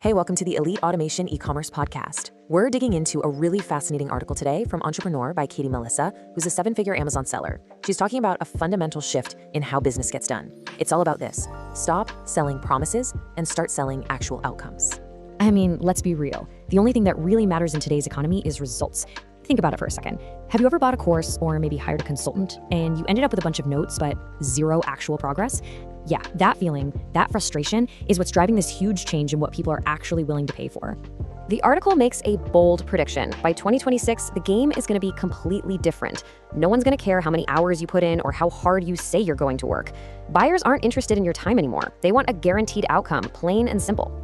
Hey, welcome to the Elite Automation e-commerce podcast. We're digging into a really fascinating article today from Entrepreneur by Katie Melissa, who's a seven-figure Amazon seller. She's talking about a fundamental shift in how business gets done. It's all about this. Stop selling promises and start selling actual outcomes. I mean, let's be real. The only thing that really matters in today's economy is results. Think about it for a second. Have you ever bought a course or maybe hired a consultant and you ended up with a bunch of notes but zero actual progress? Yeah, that feeling, that frustration is what's driving this huge change in what people are actually willing to pay for. The article makes a bold prediction. By 2026, the game is going to be completely different. No one's going to care how many hours you put in or how hard you say you're going to work. Buyers aren't interested in your time anymore. They want a guaranteed outcome, plain and simple.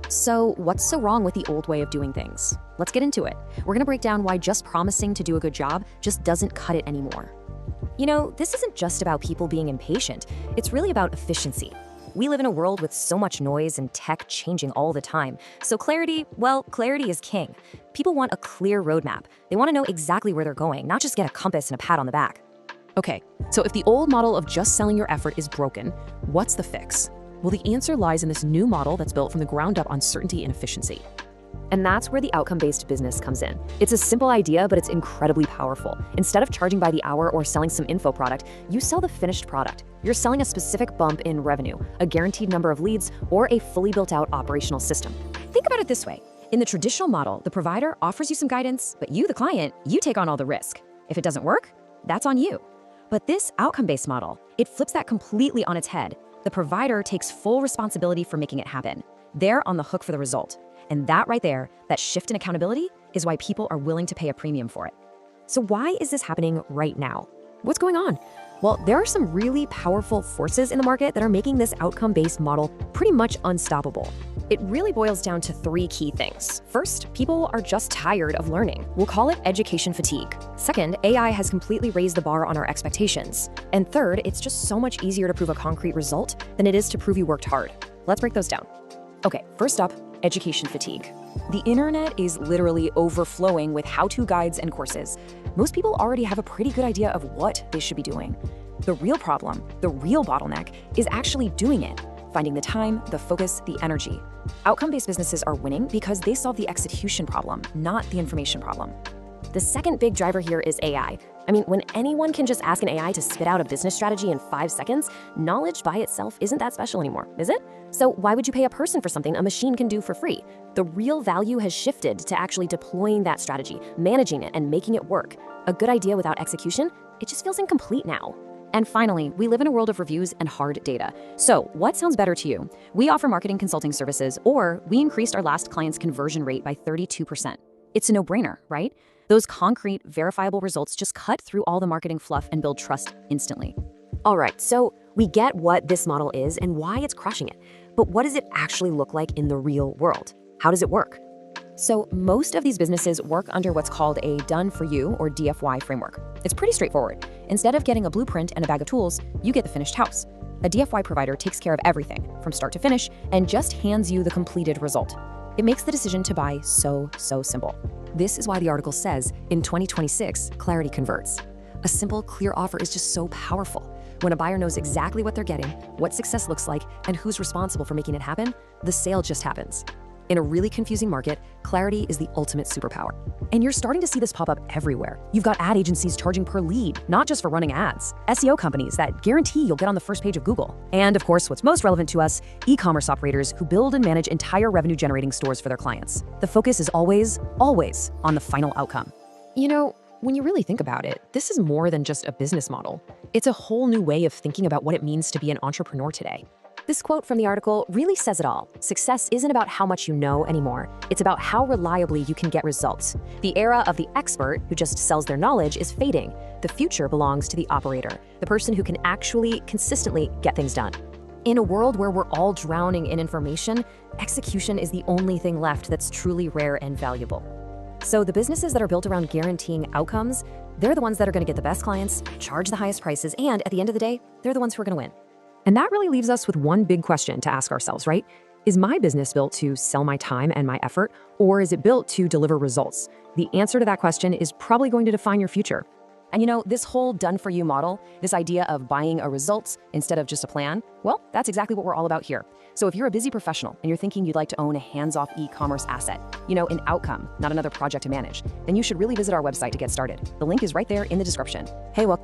So what's so wrong with the old way of doing things? Let's get into it. We're going to break down why just promising to do a good job just doesn't cut it anymore. You know, this isn't just about people being impatient. It's really about efficiency. We live in a world with so much noise and tech changing all the time. So clarity is king. People want a clear roadmap. They want to know exactly where they're going, not just get a compass and a pat on the back. Okay, so if the old model of just selling your effort is broken, what's the fix? Well, the answer lies in this new model that's built from the ground up on certainty and efficiency. And that's where the outcome-based business comes in. It's a simple idea, but it's incredibly powerful. Instead of charging by the hour or selling some info product, you sell the finished product. You're selling a specific bump in revenue, a guaranteed number of leads, or a fully built-out operational system. Think about it this way. In the traditional model, the provider offers you some guidance, but you, the client, you take on all the risk. If it doesn't work, that's on you. But this outcome-based model, it flips that completely on its head. The provider takes full responsibility for making it happen. They're on the hook for the result. And that right there, that shift in accountability, is why people are willing to pay a premium for it. So why is this happening right now? What's going on? Well, there are some really powerful forces in the market that are making this outcome-based model pretty much unstoppable. It really boils down to three key things. First, people are just tired of learning. We'll call it education fatigue. Second, AI has completely raised the bar on our expectations. And third, it's just so much easier to prove a concrete result than it is to prove you worked hard. Let's break those down. Okay, first up, education fatigue. The internet is literally overflowing with how-to guides and courses. Most people already have a pretty good idea of what they should be doing. The real problem, the real bottleneck, is actually doing it, finding the time, the focus, the energy. Outcome-based businesses are winning because they solve the execution problem, not the information problem. The second big driver here is AI. I mean, when anyone can just ask an AI to spit out a business strategy in 5 seconds, knowledge by itself isn't that special anymore, is it? So why would you pay a person for something a machine can do for free? The real value has shifted to actually deploying that strategy, managing it, and making it work. A good idea without execution, it just feels incomplete now. And finally, we live in a world of reviews and hard data. So what sounds better to you? We offer marketing consulting services, or we increased our last client's conversion rate by 32%. It's a no-brainer, right? Those concrete, verifiable results just cut through all the marketing fluff and build trust instantly. All right, so we get what this model is and why it's crushing it. But what does it actually look like in the real world? How does it work? So most of these businesses work under what's called a done-for-you or DFY framework. It's pretty straightforward. Instead of getting a blueprint and a bag of tools, you get the finished house. A DFY provider takes care of everything from start to finish and just hands you the completed result. It makes the decision to buy so simple. This is why the article says, in 2026, clarity converts. A simple, clear offer is just so powerful. When a buyer knows exactly what they're getting, what success looks like, and who's responsible for making it happen, the sale just happens. In a really confusing market, clarity is the ultimate superpower. And you're starting to see this pop up everywhere. You've got ad agencies charging per lead, not just for running ads. SEO companies that guarantee you'll get on the first page of Google. And of course, what's most relevant to us, e-commerce operators who build and manage entire revenue-generating stores for their clients. The focus is always on the final outcome. You know, when you really think about it, this is more than just a business model. It's a whole new way of thinking about what it means to be an entrepreneur today. This quote from the article really says it all. Success isn't about how much you know anymore. It's about how reliably you can get results. The era of the expert who just sells their knowledge is fading. The future belongs to the operator, the person who can actually consistently get things done. In a world where we're all drowning in information, execution is the only thing left that's truly rare and valuable. So the businesses that are built around guaranteeing outcomes, they're the ones that are going to get the best clients, charge the highest prices, and at the end of the day, they're the ones who are going to win. And that really leaves us with one big question to ask ourselves, right? Is my business built to sell my time and my effort, or is it built to deliver results? The answer to that question is probably going to define your future. And this whole done-for-you model, this idea of buying a results instead of just a plan, well, that's exactly what we're all about here. So if you're a busy professional and you're thinking you'd like to own a hands-off e-commerce asset, an outcome, not another project to manage, then you should really visit our website to get started. The link is right there in the description. Hey, well.